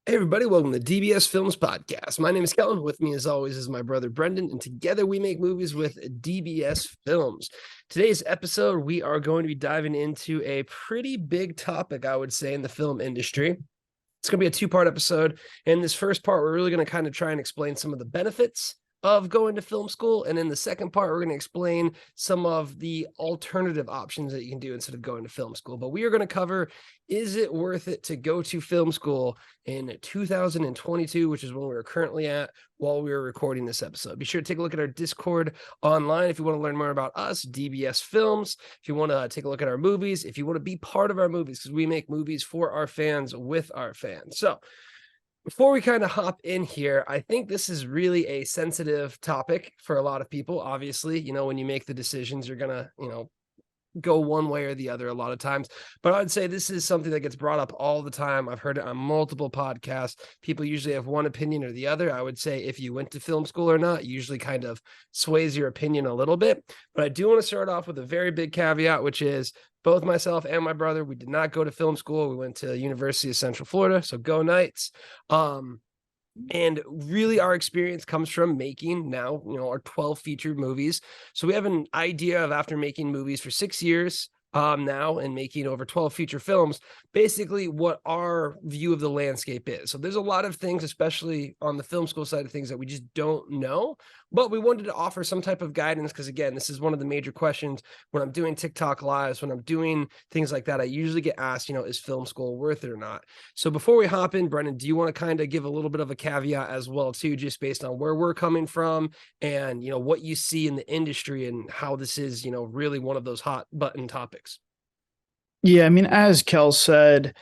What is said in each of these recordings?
Hey everybody, welcome to DBS Films Podcast. My name is Kellen. With me as always is my brother Brendan, and together we make movies with DBS Films. Today's episode, we are going to be diving into a pretty big topic, I would say, in the film industry. It's going to be a two-part episode. In this first part, we're really going to kind of try and explain some of the benefits of going to film school. And in the second part, we're going to explain some of the alternative options that you can do instead of going to film school. But we are going to cover, is it worth it to go to film school in 2022, which is when we're currently at while we were recording this episode. Be sure to take a look at our Discord online if you want to learn more about us, DBS Films, if you want to take a look at our movies, if you want to be part of our movies, because we make movies for our fans with our fans. So before we kind of hop in here, I think this is really a sensitive topic for a lot of people. Obviously, when you make the decisions, you're going to, go one way or the other a lot of times. But I'd say this is something that gets brought up all the time. I've heard it on multiple podcasts. People usually have one opinion or the other. I would say if you went to film school or not, usually kind of sways your opinion a little bit. But I do want to start off with a very big caveat, which is both myself and my brother, we did not go to film school. We went to University of Central Florida. So go Knights. And really our experience comes from making now, our 12 featured movies. So we have an idea of, after making movies for 6 years now and making over 12 feature films, basically what our view of the landscape is. So there's a lot of things, especially on the film school side of things, that we just don't know, but we wanted to offer some type of guidance because, again, this is one of the major questions when I'm doing TikTok lives, when I'm doing things like that. I usually get asked, is film school worth it or not? So before we hop in, Brendan, do you want to kind of give a little bit of a caveat as well too, just based on where we're coming from and, what you see in the industry and how this is, really one of those hot button topics? Yeah, I mean, as Kel said,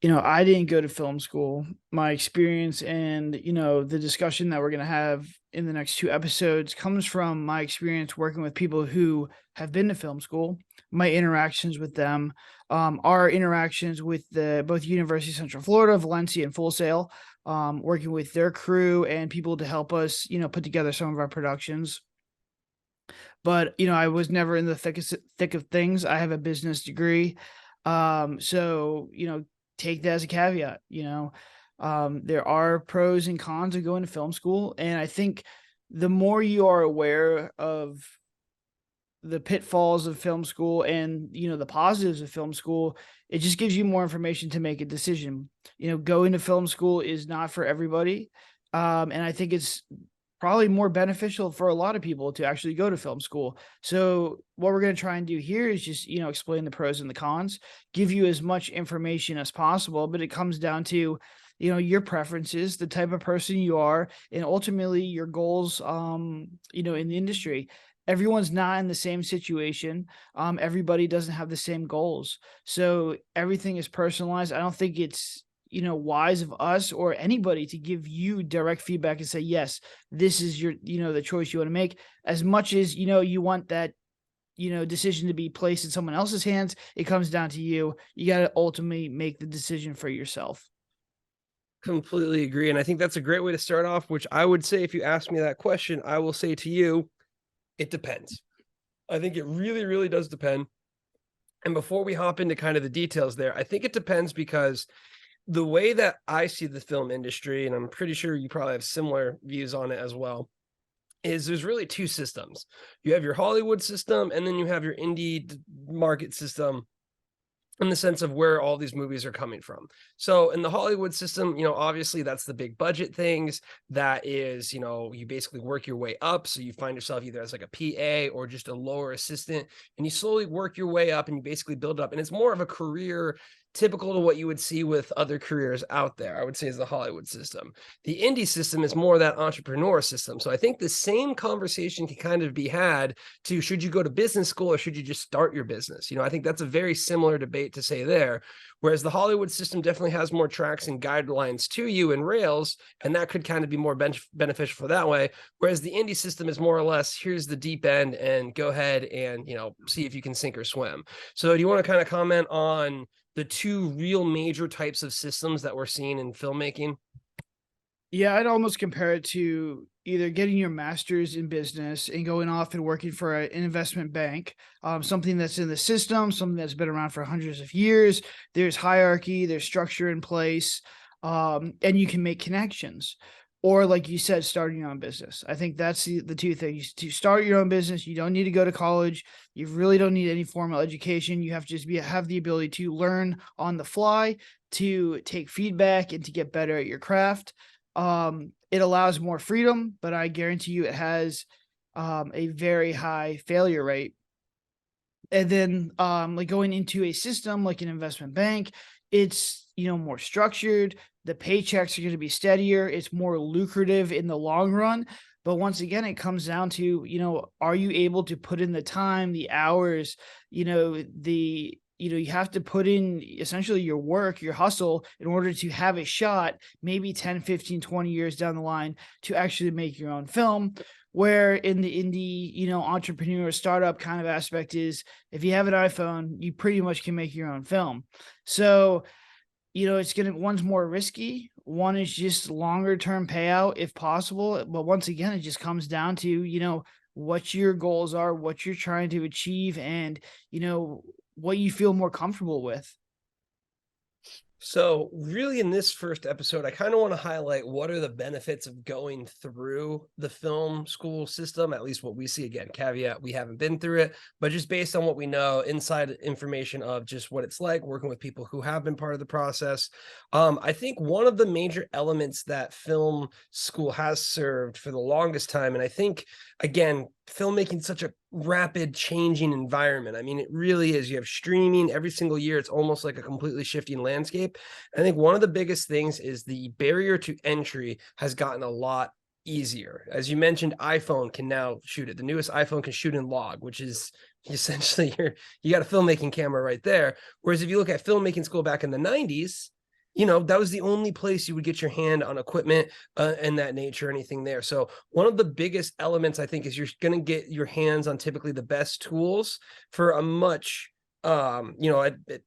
I didn't go to film school. My experience and, the discussion that we're going to have in the next two episodes comes from my experience working with people who have been to film school, my interactions with them, our interactions with both University of Central Florida, Valencia, and Full Sail, working with their crew and people to help us, put together some of our productions. But I was never in the thick of things. I have a business degree, so take that as a caveat. There are pros and cons of going to film school, and I think the more you are aware of the pitfalls of film school and the positives of film school, it just gives you more information to make a decision. Going to film school is not for everybody, and I think it's probably more beneficial for a lot of people to actually go to film school. So what we're going to try and do here is just, explain the pros and the cons, give you as much information as possible, but it comes down to, your preferences, the type of person you are, and ultimately your goals, in the industry. Everyone's not in the same situation. Everybody doesn't have the same goals. So everything is personalized. I don't think it's, wise of us or anybody to give you direct feedback and say, yes, this is your, the choice you want to make. As much as, you want that, decision to be placed in someone else's hands, it comes down to you. You got to ultimately make the decision for yourself. Completely agree. And I think that's a great way to start off, which I would say, if you ask me that question, I will say to you, it depends. I think it really, really does depend. And before we hop into kind of the details there, I think it depends because the way that I see the film industry, and I'm pretty sure you probably have similar views on it as well, is there's really two systems. You have your Hollywood system, and then you have your indie market system, in the sense of where all these movies are coming from. So in the Hollywood system, obviously that's the big budget things. That is, you basically work your way up. So you find yourself either as like a PA or just a lower assistant, and you slowly work your way up and you basically build up. And it's more of a career typical to what you would see with other careers out there, I would say, is the Hollywood system. The indie system is more that entrepreneur system. So I think the same conversation can kind of be had to, should you go to business school or should you just start your business? I think that's a very similar debate to say there. Whereas the Hollywood system definitely has more tracks and guidelines to you and rails, and that could kind of be more beneficial for that way. Whereas the indie system is more or less, here's the deep end and go ahead and, see if you can sink or swim. So do you want to kind of comment on the two real major types of systems that we're seeing in filmmaking? Yeah, I'd almost compare it to either getting your master's in business and going off and working for an investment bank, something that's in the system, something that's been around for hundreds of years. There's hierarchy, there's structure in place. and you can make connections. Or like you said, starting your own business. I think that's the two things. To start your own business, you don't need to go to college. You really don't need any formal education. You have to just have the ability to learn on the fly, to take feedback, and to get better at your craft. It allows more freedom, but I guarantee you it has a very high failure rate. And then like going into a system like an investment bank, it's more structured. The paychecks are going to be steadier. It's more lucrative in the long run. But once again, it comes down to, are you able to put in the time, the hours, you have to put in essentially your work, your hustle in order to have a shot, maybe 10, 15, 20 years down the line to actually make your own film. Where in the indie, entrepreneur startup kind of aspect is if you have an iPhone, you pretty much can make your own film. So, one's more risky. One is just longer term payout if possible. But once again, it just comes down to, what your goals are, what you're trying to achieve, and, what you feel more comfortable with. So, really, in this first episode, I kind of want to highlight what are the benefits of going through the film school system, at least what we see. Again, caveat, we haven't been through it, but just based on what we know, inside information of just what it's like working with people who have been part of the process. I think one of the major elements that film school has served for the longest time, and I think, again, filmmaking such a rapid changing environment. I mean, it really is. You have streaming every single year. It's almost like a completely shifting landscape. I think one of the biggest things is the barrier to entry has gotten a lot easier. As you mentioned, iPhone can now shoot it. The newest iPhone can shoot in log, which is essentially you got a filmmaking camera right there. Whereas if you look at filmmaking school back in the 90s, that was the only place you would get your hand on equipment and that nature, anything there. So one of the biggest elements, I think, is you're going to get your hands on typically the best tools for a much, at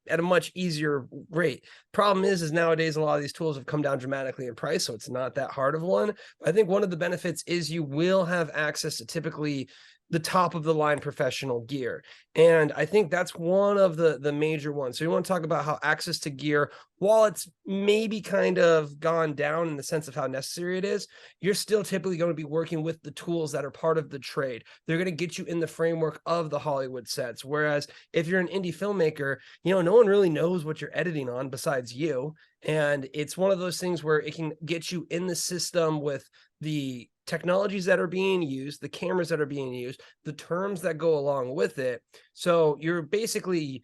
a much easier rate. Problem is nowadays, a lot of these tools have come down dramatically in price, so it's not that hard of one. But I think one of the benefits is you will have access to typically the top of the line professional gear. And I think that's one of the major ones. So you want to talk about how access to gear, while it's maybe kind of gone down in the sense of how necessary it is, you're still typically going to be working with the tools that are part of the trade. They're going to get you in the framework of the Hollywood sets. Whereas if you're an indie filmmaker, no one really knows what you're editing on besides you. And it's one of those things where it can get you in the system with the technologies that are being used, the cameras that are being used, the terms that go along with it. So you're basically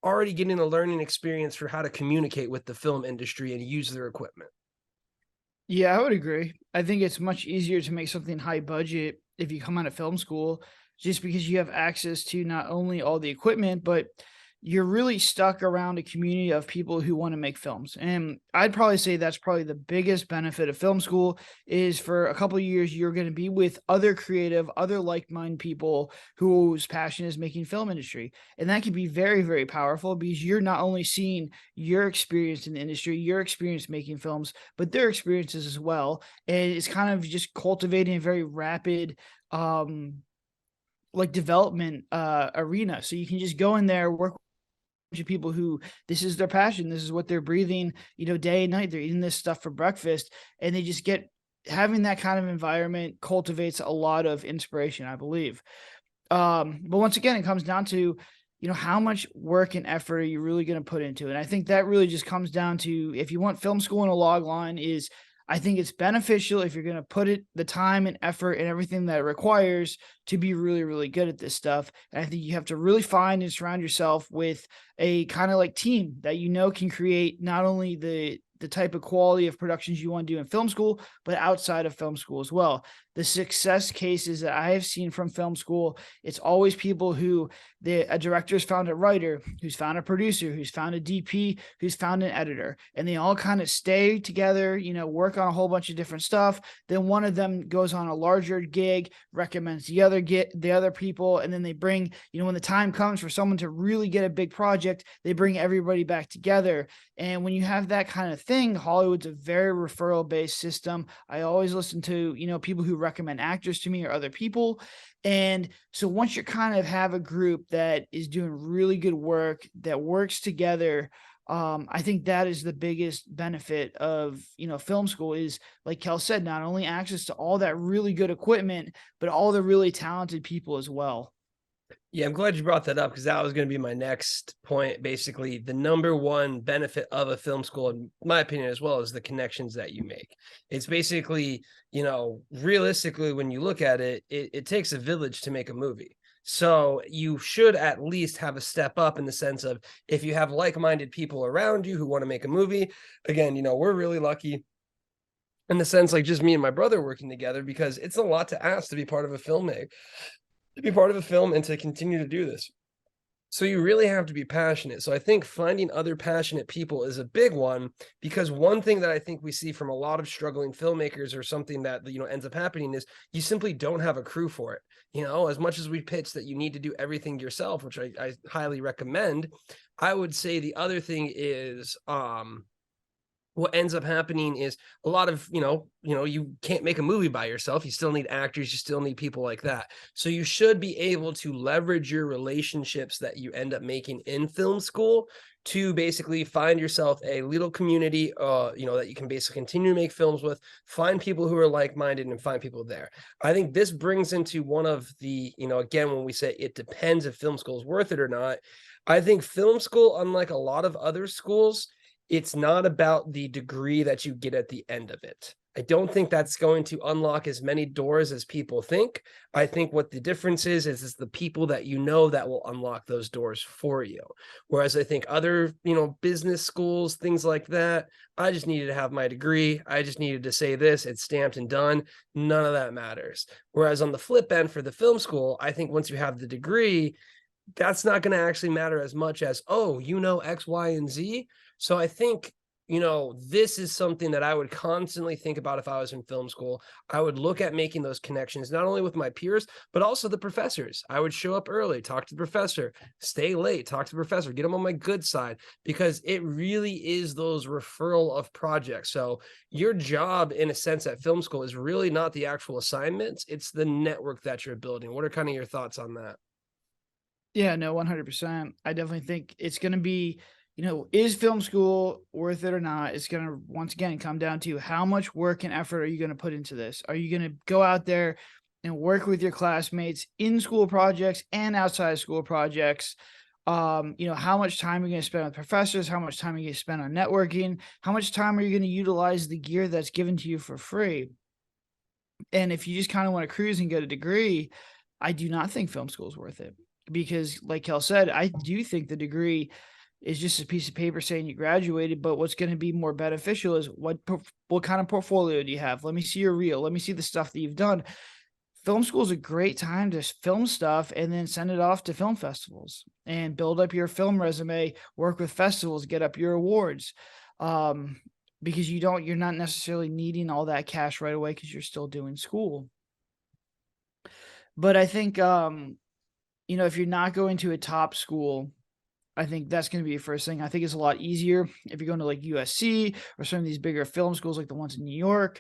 already getting a learning experience for how to communicate with the film industry and use their equipment. Yeah, I would agree. I think it's much easier to make something high budget if you come out of film school, just because you have access to not only all the equipment, but you're really stuck around a community of people who want to make films. And I'd probably say that's probably the biggest benefit of film school is for a couple of years, you're going to be with other creative, other like-minded people whose passion is making film industry. And that can be very, very powerful because you're not only seeing your experience in the industry, your experience making films, but their experiences as well. And it's kind of just cultivating a very rapid, like development arena. So you can just go in there, work of people who this is their passion, this is what they're breathing, day and night. They're eating this stuff for breakfast, and they just get having that kind of environment cultivates a lot of inspiration, I believe. But once again, it comes down to how much work and effort are you really going to put into it. And I think that really just comes down to, if you want film school in a log line, is I think it's beneficial if you're going to put the time and effort and everything that it requires to be really, really good at this stuff. And I think you have to really find and surround yourself with a kind of like team that can create not only the type of quality of productions you want to do in film school, but outside of film school as well. The success cases that I have seen from film school, it's always people who a director's found a writer, who's found a producer, who's found a DP, who's found an editor, and they all kind of stay together, work on a whole bunch of different stuff. Then one of them goes on a larger gig, recommends the other people, and then they bring, when the time comes for someone to really get a big project, they bring everybody back together. And when you have that kind of thing, Hollywood's a very referral based system. I always listen to, people who recommend actors to me or other people. And so once you kind of have a group that is doing really good work, that works together, I think that is the biggest benefit of, film school is, like Kel said, not only access to all that really good equipment, but all the really talented people as well. Yeah, I'm glad you brought that up because that was going to be my next point. Basically, the number one benefit of a film school, in my opinion, as well, is the connections that you make. It's basically, realistically, when you look at it, it takes a village to make a movie. So you should at least have a step up in the sense of if you have like-minded people around you who want to make a movie. Again, we're really lucky in the sense like just me and my brother working together because it's a lot to ask to be part of a filmmaker, to be part of a film and to continue to do this. So you really have to be passionate. So I think finding other passionate people is a big one because one thing that I think we see from a lot of struggling filmmakers or something that ends up happening is you simply don't have a crew for it. As much as we pitch that you need to do everything yourself, which I highly recommend, I would say the other thing is what ends up happening is a lot of you can't make a movie by yourself. You still need actors, you still need people like that. So you should be able to leverage your relationships that you end up making in film school to basically find yourself a little community that you can basically continue to make films with, find people who are like-minded and find people there. I think this brings into one of the again, when we say it depends if film school is worth it or not, I think film school, unlike a lot of other schools, it's not about the degree that you get at the end of it. I don't think that's going to unlock as many doors as people think. I think what the difference is the people that that will unlock those doors for you. Whereas I think other, business schools, things like that, I just needed to have my degree. I just needed to say this, it's stamped and done. None of that matters. Whereas on the flip end for the film school, I think once you have the degree, that's not going to actually matter as much as, oh, X, Y, and Z. So I think, this is something that I would constantly think about if I was in film school. I would look at making those connections, not only with my peers, but also the professors. I would show up early, talk to the professor, stay late, talk to the professor, get them on my good side, because it really is those referral of projects. So your job, in a sense, at film school is really not the actual assignments. It's the network that you're building. What are kind of your thoughts on that? Yeah, no, 100%. I definitely think it's going to be, is film school worth it or not? It's going to, once again, come down to how much work and effort are you going to put into this? Are you going to go out there and work with your classmates in school projects and outside school projects? How much time are you going to spend with professors? How much time are you going to spend on networking? How much time are you going to utilize the gear that's given to you for free? And if you just kind of want to cruise and get a degree, I do not think film school is worth it because, like Kel said, I do think the degree is just a piece of paper saying you graduated. But what's going to be more beneficial is what kind of portfolio do you have? Let me see your reel. Let me see the stuff that you've done. Film school is a great time to film stuff and then send it off to film festivals and build up your film resume, work with festivals, get up your awards. Because you're not necessarily needing all that cash right away because you're still doing school. But I think, if you're not going to a top school, I think that's going to be your first thing. I think it's a lot easier if you're going to like USC or some of these bigger film schools like the ones in New York,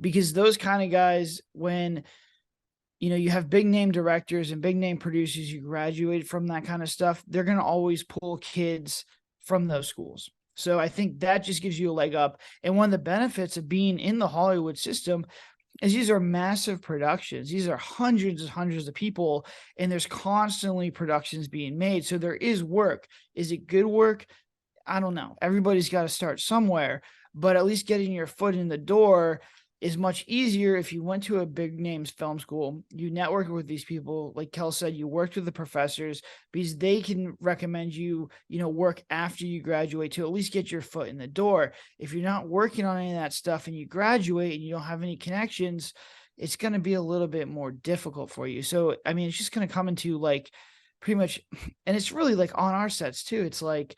because those kind of guys, when you have big name directors and big name producers who graduated from that kind of stuff, they're going to always pull kids from those schools. So I think that just gives you a leg up. And one of the benefits of being in the Hollywood system is these are massive productions. These are hundreds and hundreds of people, and there's constantly productions being made. So there is work. Is it good work? I don't know. Everybody's got to start somewhere, but at least getting your foot in the door is much easier if you went to a big names film school. You network with these people. Like Kel said, you worked with the professors because they can recommend you, work after you graduate to at least get your foot in the door. If you're not working on any of that stuff and you graduate and you don't have any connections, it's going to be a little bit more difficult for you. So, I mean, it's just going to come into like pretty much, and it's really like on our sets too. It's like,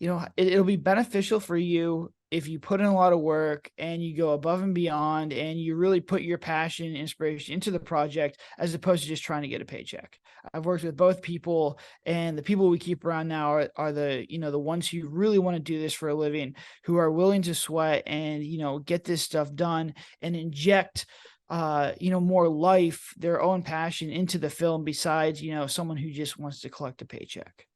it'll be beneficial for you if you put in a lot of work and you go above and beyond and you really put your passion and inspiration into the project as opposed to just trying to get a paycheck. I've worked with both people, and the people we keep around now are the, the ones who really want to do this for a living, who are willing to sweat and, get this stuff done and inject more life, their own passion into the film besides, someone who just wants to collect a paycheck.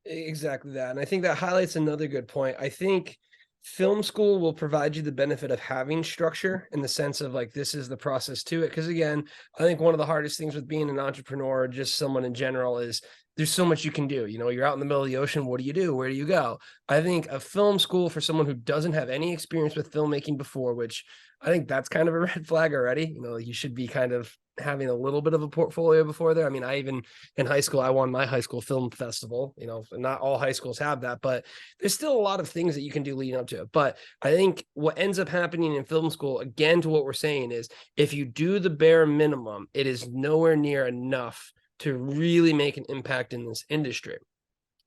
Exactly that. And I think that highlights another good point. I think film school will provide you the benefit of having structure in the sense of like this is the process to it. Because again, I think one of the hardest things with being an entrepreneur or just someone in general is there's so much you can do. You know, you're out in the middle of the ocean. What do you do? Where do you go? I think a film school for someone who doesn't have any experience with filmmaking before, which I think that's kind of a red flag already. You know, you should be kind of having a little bit of a portfolio before there. I mean, I even in high school, I won my high school film festival. You know, not all high schools have that, but there's still a lot of things that you can do leading up to it. But I think what ends up happening in film school, again, to what we're saying is if you do the bare minimum, it is nowhere near enough to really make an impact in this industry.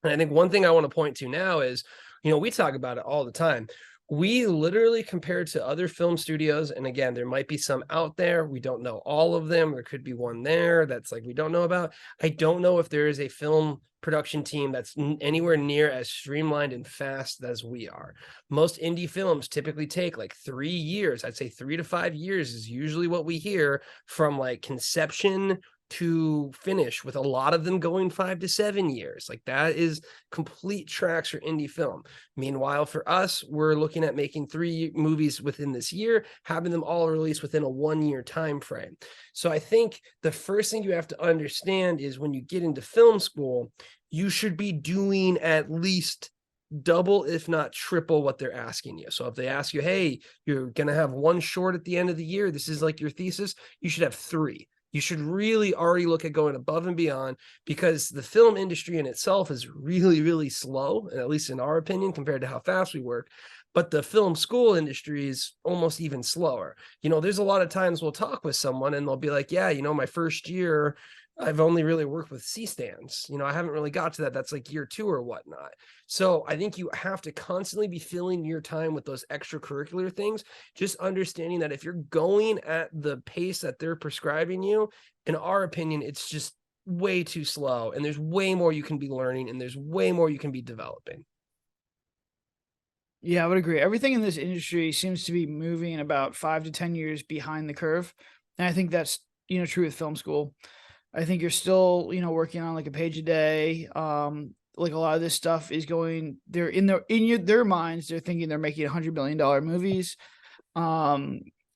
And I think one thing I want to point to now is, you know, we talk about it all the time. We literally compare to other film studios. And again, there might be some out there. We don't know all of them. There could be one there that's like we don't know about. I don't know if there is a film production team that's anywhere near as streamlined and fast as we are. Most indie films typically take like 3 years. I'd say 3 to 5 years is usually what we hear from like conception to finish, with a lot of them going 5 to 7 years. Like that is complete tracks for indie film. Meanwhile, for us, we're looking at making 3 movies within this year, having them all released within a 1 year time frame. So I think the first thing you have to understand is when you get into film school, you should be doing at least double, if not triple, what they're asking you. So if they ask you, hey, you're going to have one short at the end of the year, this is like your thesis, you should have 3. You should really already look at going above and beyond, because the film industry in itself is really, really slow, and at least in our opinion, compared to how fast we work. But the film school industry is almost even slower. You know, there's a lot of times we'll talk with someone and they'll be like, yeah, you know, my first year, I've only really worked with C stands. You know, I haven't really got to that. That's like year 2 or whatnot. So I think you have to constantly be filling your time with those extracurricular things, just understanding that if you're going at the pace that they're prescribing you, in our opinion, it's just way too slow. And there's way more you can be learning and there's way more you can be developing. Yeah, I would agree. Everything in this industry seems to be moving about 5 to 10 years behind the curve. And I think that's, true with film school. I think you're still, working on like a page a day. Like a lot of this stuff is going, they're their minds, they're thinking they're making $100 million movies. A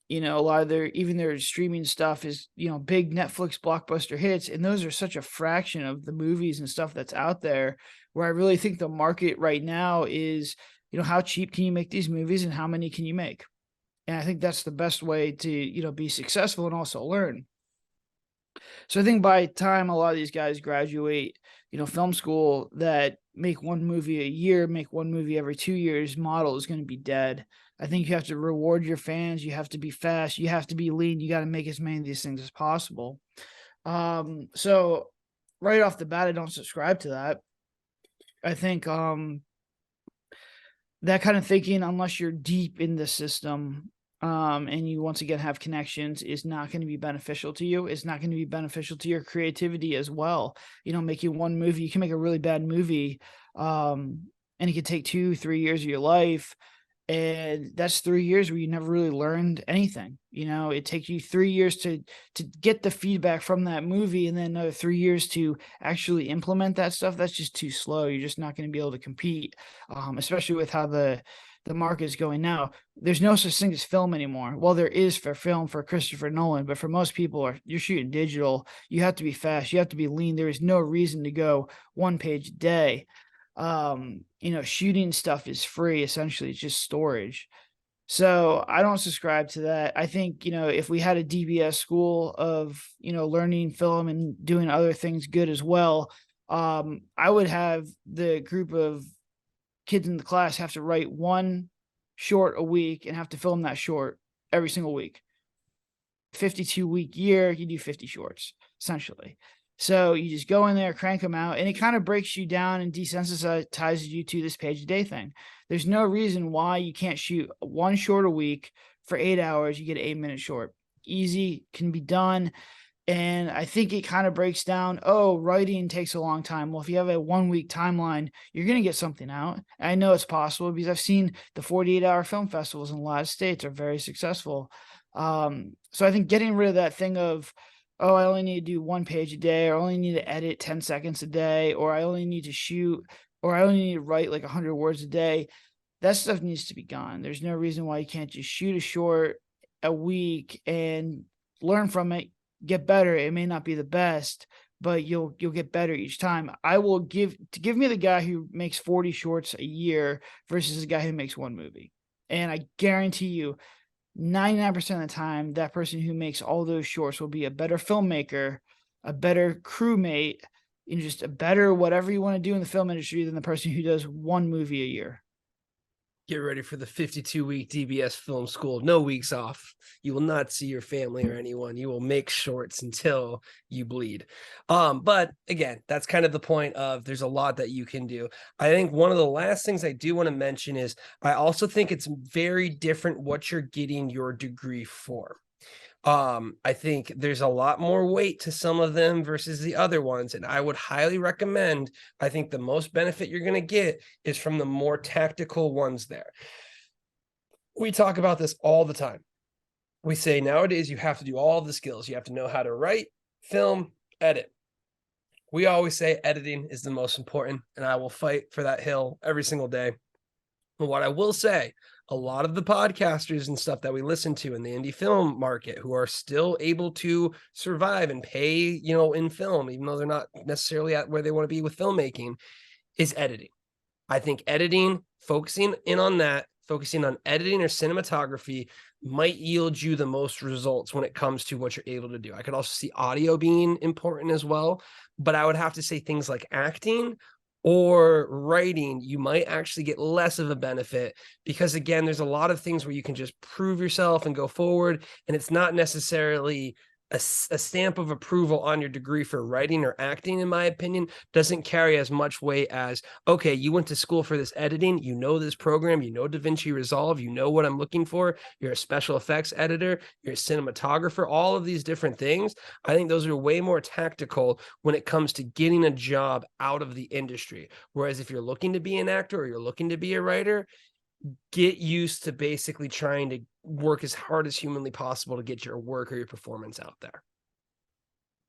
lot of their streaming stuff is, big Netflix blockbuster hits. And those are such a fraction of the movies and stuff that's out there, where I really think the market right now is, how cheap can you make these movies and how many can you make? And I think that's the best way to, be successful and also learn. So I think by the time a lot of these guys graduate, film school, that make one movie a year, make one movie every 2 years model is going to be dead. I think you have to reward your fans. You have to be fast. You have to be lean. You got to make as many of these things as possible. So right off the bat, I don't subscribe to that. I think that kind of thinking, unless you're deep in the system, and you once again have connections, is not going to be beneficial to you. It's not going to be beneficial to your creativity as well. Making one movie, you can make a really bad movie, and it could take 2-3 years of your life. And that's 3 years where you never really learned anything. It takes you 3 years to get the feedback from that movie, and then another 3 years to actually implement that stuff. That's just too slow. You're just not going to be able to compete, especially with how the market is going now. There's no such thing as film anymore. Well, there is for film for Christopher Nolan, but for most people, you're shooting digital. You have to be fast. You have to be lean. There is no reason to go one page a day. Shooting stuff is free. Essentially, it's just storage. So I don't subscribe to that. I think, if we had a DBS school of, learning film and doing other things good as well, I would have the group of kids in the class have to write one short a week and have to film that short every single week. 52-week year, you do 50 shorts, essentially. So you just go in there, crank them out, and it kind of breaks you down and desensitizes you to this page a day thing. There's no reason why you can't shoot one short a week for 8 hours. You get an 8-minute short. Easy, can be done. And I think it kind of breaks down, writing takes a long time. Well, if you have a 1-week timeline, you're going to get something out. And I know it's possible because I've seen the 48-hour film festivals in a lot of states are very successful. So I think getting rid of that thing of, I only need to do one page a day, or I only need to edit 10 seconds a day, or I only need to shoot or I only need to write like 100 words a day. That stuff needs to be gone. There's no reason why you can't just shoot a short a week and learn from it, get better. It may not be the best, but you'll get better each time. I will give me the guy who makes 40 shorts a year versus the guy who makes one movie. And I guarantee you 99% of the time, that person who makes all those shorts will be a better filmmaker, a better crewmate, and just a better whatever you want to do in the film industry than the person who does one movie a year. Get ready for the 52-week DBS film school. No weeks off. You will not see your family or anyone. You will make shorts until you bleed. But again, that's kind of the point of there's a lot that you can do. I think one of the last things I do want to mention is I also think it's very different what you're getting your degree for. I think there's a lot more weight to some of them versus the other ones. And I would highly recommend, I think the most benefit you're going to get is from the more tactical ones there. We talk about this all the time. We say nowadays you have to do all the skills. You have to know how to write, film, edit. We always say editing is the most important, and I will fight for that hill every single day. But what I will say, a lot of the podcasters and stuff that we listen to in the indie film market who are still able to survive and pay, in film, even though they're not necessarily at where they want to be with filmmaking, is editing. I think editing, focusing on editing or cinematography might yield you the most results when it comes to what you're able to do. I could also see audio being important as well, but I would have to say things like acting or writing, you might actually get less of a benefit because, again, there's a lot of things where you can just prove yourself and go forward, and it's not necessarily a stamp of approval on your degree for writing or acting, in my opinion, doesn't carry as much weight as, okay, you went to school for this editing, you know this program, you know DaVinci Resolve, you know what I'm looking for, you're a special effects editor, you're a cinematographer, all of these different things. I think those are way more tactical when it comes to getting a job out of the industry. Whereas if you're looking to be an actor or you're looking to be a writer, get used to basically trying to work as hard as humanly possible to get your work or your performance out there.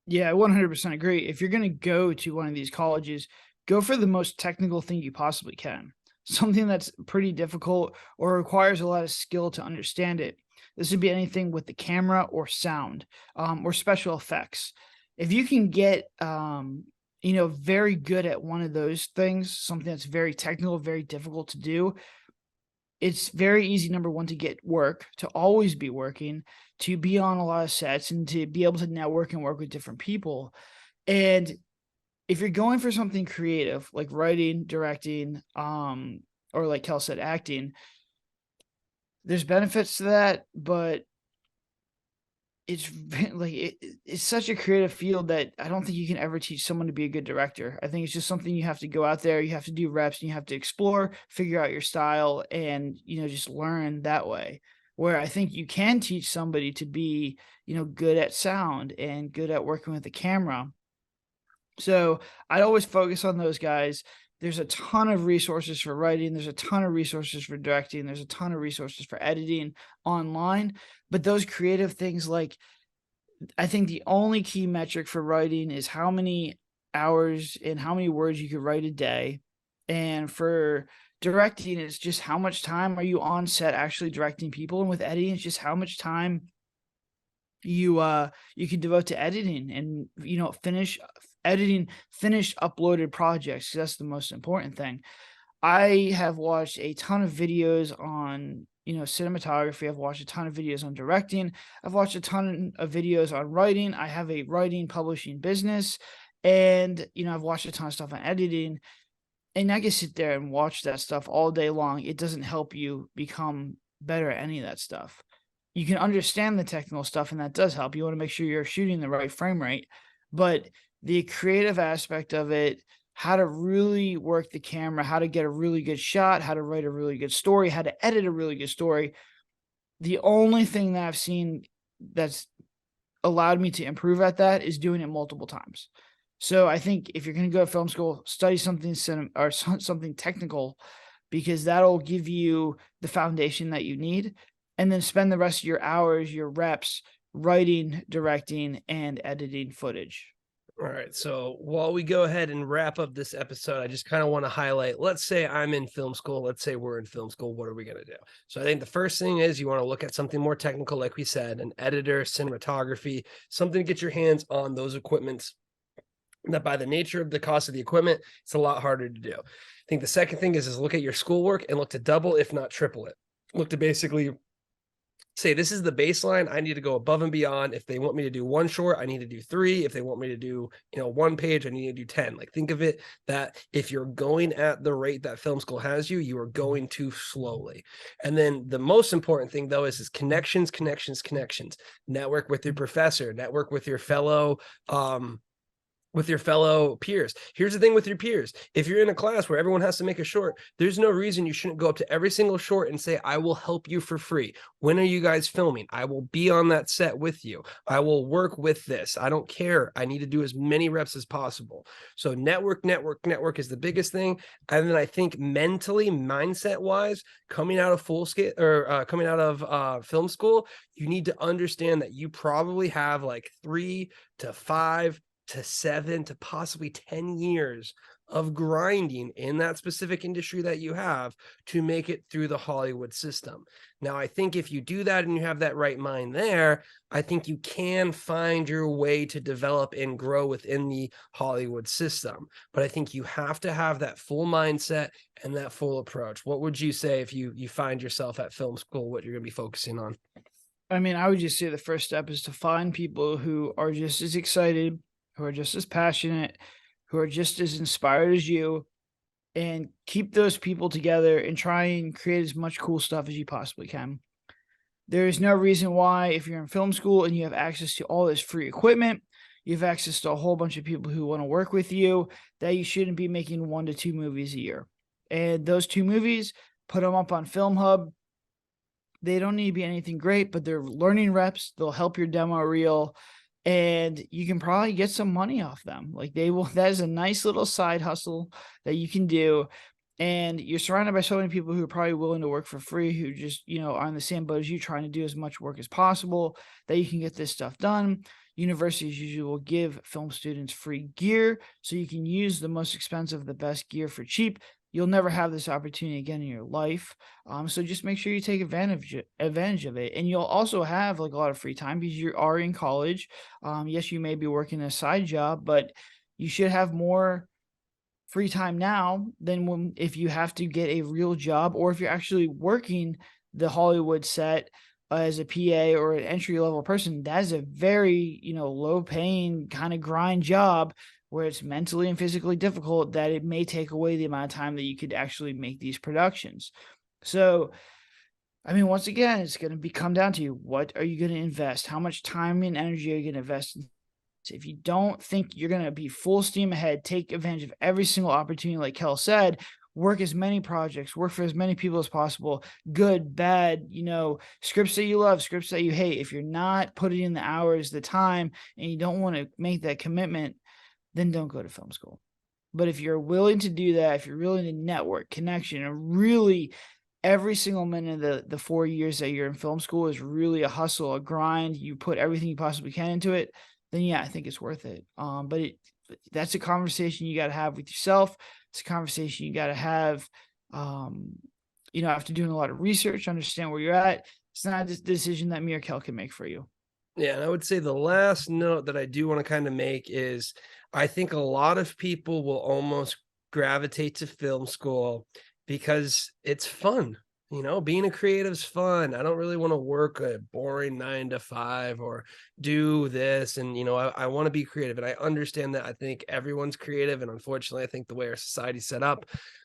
Yeah, I 100% agree. If you're going to go to one of these colleges, go for the most technical thing you possibly can. Something that's pretty difficult or requires a lot of skill to understand it. This would be anything with the camera or sound, or special effects. If you can get, very good at one of those things, something that's very technical, very difficult to do, it's very easy, number one, to get work, to always be working, to be on a lot of sets, and to be able to network and work with different people. And if you're going for something creative, like writing, directing, or like Kel said, acting, there's benefits to that, but it's it's such a creative field that I don't think you can ever teach someone to be a good director. I think it's just something you have to go out there, you have to do reps, and you have to explore, figure out your style, and just learn that way. Where I think you can teach somebody to be, good at sound and good at working with the camera. So I'd always focus on those guys. There's a ton of resources for writing. There's a ton of resources for directing. There's a ton of resources for editing online. But those creative things, like, I think the only key metric for writing is how many hours and how many words you could write a day. And for directing, it's just how much time are you on set actually directing people. And with editing, it's just how much time you can devote to editing and finish editing finished uploaded projects. That's the most important thing. I have watched a ton of videos on cinematography. I've watched a ton of videos on directing. I've watched a ton of videos on writing. I have a writing publishing business, and I've watched a ton of stuff on editing, and I can sit there and watch that stuff all day long. It doesn't help you become better at any of that stuff. You can understand the technical stuff, and that does help. You want to make sure you're shooting the right frame rate, but the creative aspect of it, how to really work the camera, how to get a really good shot, how to write a really good story, how to edit a really good story. The only thing that I've seen that's allowed me to improve at that is doing it multiple times. So I think if you're going to go to film school, study something something technical, because that'll give you the foundation that you need. And then spend the rest of your hours, your reps, writing, directing, and editing footage. All right. So while we go ahead and wrap up this episode, I just kind of want to highlight, let's say I'm in film school. Let's say we're in film school. What are we going to do? So I think the first thing is you want to look at something more technical, like we said, an editor, cinematography, something to get your hands on those equipments that by the nature of the cost of the equipment, it's a lot harder to do. I think the second thing is look at your schoolwork and look to double, if not triple it. Look to basically say, this is the baseline. I need to go above and beyond. If they want me to do one short, I need to do 3. If they want me to do, one page, I need to do 10. Like, think of it that if you're going at the rate that film school has you, you are going too slowly. And then the most important thing though is connections. Network with your professor, network with your fellow peers. Here's the thing with your peers. If you're in a class where everyone has to make a short, there's no reason you shouldn't go up to every single short and say, I will help you for free. When are you guys filming? I will be on that set with you. I will work with this. I don't care. I need to do as many reps as possible. So network is the biggest thing. And then I think mentally, mindset wise, coming out of coming out of film school, you need to understand that you probably have like 3 to 5 to 7 to possibly 10 years of grinding in that specific industry that you have to make it through the Hollywood system. Now, I think if you do that and you have that right mind there, I think you can find your way to develop and grow within the Hollywood system. But I think you have to have that full mindset and that full approach. What would you say if you find yourself at film school, what you're going to be focusing on? I mean, I would just say the first step is to find people who are just as excited, who are just as passionate, who are just as inspired as you, and keep those people together and try and create as much cool stuff as you possibly can. There is no reason why, if you're in film school and you have access to all this free equipment, you have access to a whole bunch of people who want to work with you, that you shouldn't be making 1 to 2 movies a year. And those 2 movies, put them up on Film Hub. They don't need to be anything great, but they're learning reps. They'll help your demo reel, and you can probably get some money off them. Like, they will, that is a nice little side hustle that you can do. And you're surrounded by so many people who are probably willing to work for free, who just, are in the same boat as you, trying to do as much work as possible, that you can get this stuff done. Universities usually will give film students free gear, so you can use the most expensive, the best gear for cheap. You'll never have this opportunity again in your life. So just make sure you take advantage of it. And you'll also have like a lot of free time because you are in college. Yes, you may be working a side job, but you should have more free time now than if you have to get a real job, or if you're actually working the Hollywood set as a PA or an entry level person. That is a very, low paying kind of grind job, where it's mentally and physically difficult, that it may take away the amount of time that you could actually make these productions. So, I mean, once again, it's going to come down to, what are you going to invest? How much time and energy are you going to invest in? If you don't think you're going to be full steam ahead, take advantage of every single opportunity, like Kel said, work as many projects, work for as many people as possible, good, bad, scripts that you love, scripts that you hate. If you're not putting in the hours, the time, and you don't want to make that commitment, then don't go to film school. But if you're willing to do that, if you're willing to network, connection, and really every single minute of the 4 years that you're in film school is really a hustle, a grind, you put everything you possibly can into it, then yeah, I think it's worth it. But that's a conversation you got to have with yourself. It's a conversation you got to have, after doing a lot of research, understand where you're at. It's not a decision that me or Kel can make for you. Yeah, and I would say the last note that I do want to kind of make is, I think a lot of people will almost gravitate to film school because it's fun. Being a creative is fun. I don't really want to work a boring 9 to 5 or do this. And, I want to be creative. And I understand that. I think everyone's creative. And unfortunately, I think the way our society's set up,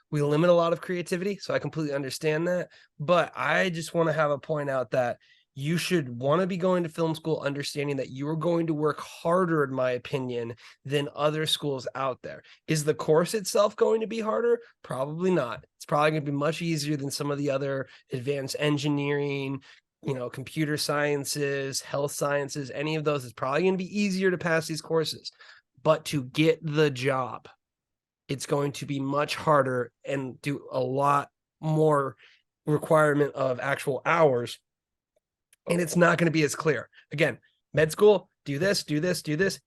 we limit a lot of creativity. So I completely understand that. But I just want to have a point out that you should want to be going to film school understanding that you are going to work harder, in my opinion, than other schools out there. Is the course itself going to be harder? Probably not. It's probably going to be much easier than some of the other advanced engineering, computer sciences, health sciences, any of those. It's probably going to be easier to pass these courses. But to get the job, it's going to be much harder and do a lot more requirement of actual hours, and it's not going to be as clear. Again, med school, do this.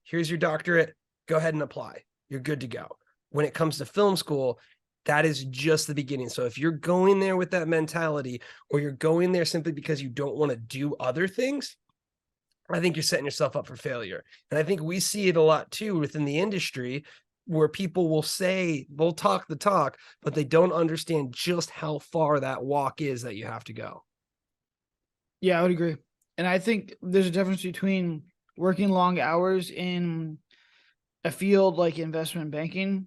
Here's your doctorate. go ahead and apply. You're good to go. When it comes to film school, that is just the beginning. So if you're going there with that mentality, or you're going there simply because you don't want to do other things, I think you're setting yourself up for failure. And I think we see it a lot too within the industry, where people will say, they'll talk the talk, but they don't understand just how far that walk is that you have to go. Yeah, I would agree. And I think there's a difference between working long hours in a field like investment banking,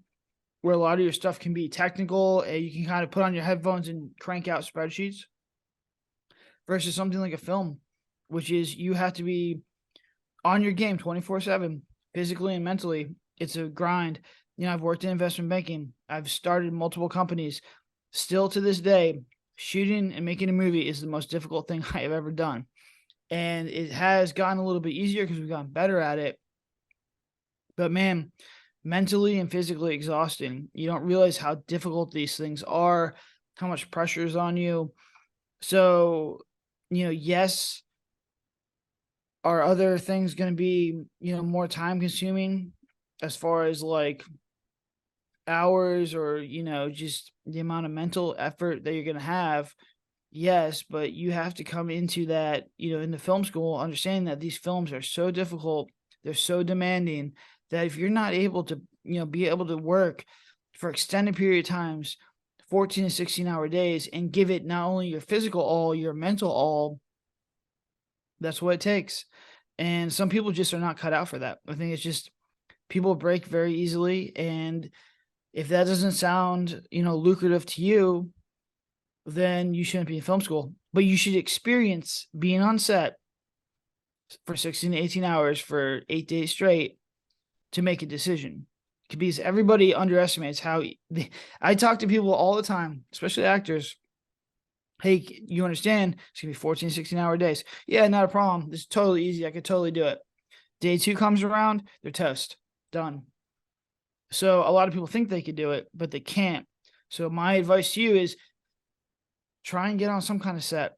where a lot of your stuff can be technical and you can kind of put on your headphones and crank out spreadsheets, versus something like a film, which is you have to be on your game 24/7, physically and mentally. It's a grind. I've worked in investment banking. I've started multiple companies. Still to this day, shooting and making a movie is the most difficult thing I have ever done. And it has gotten a little bit easier because we've gotten better at it. But man, mentally and physically exhausting. You don't realize how difficult these things are, how much pressure is on you. So, yes, are other things going to be, more time consuming as far as like hours or, just the amount of mental effort that you're going to have? Yes, but you have to come into that, in the film school, understanding that these films are so difficult, they're so demanding, that if you're not able to, be able to work for extended period of times, 14 to 16-hour days, and give it not only your physical all, your mental all, that's what it takes. And some people just are not cut out for that. I think it's just people break very easily. And if that doesn't sound, lucrative to you, then you shouldn't be in film school. But you should experience being on set for 16 to 18 hours for 8 days straight to make a decision. Because everybody underestimates how I talk to people all the time, especially actors. Hey, you understand it's going to be 14, 16-hour days. Yeah, not a problem. This is totally easy. I could totally do it. Day 2 comes around, they're toast. Done. So a lot of people think they could do it, but they can't. So my advice to you is try and get on some kind of set.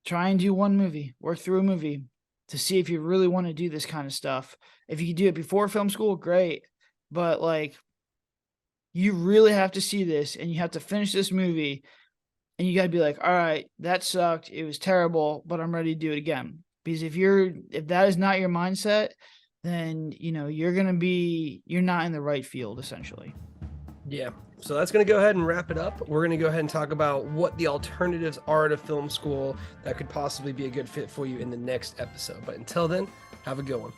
Try and do one movie, work through a movie to see if you really want to do this kind of stuff. If you can do it before film school, great. But like, you really have to see this and you have to finish this movie and you got to be like, all right, that sucked. It was terrible, but I'm ready to do it again. Because if that is not your mindset, then, you're not in the right field, essentially. Yeah. So that's going to go ahead and wrap it up. We're going to go ahead and talk about what the alternatives are to film school that could possibly be a good fit for you in the next episode. But until then, have a good one.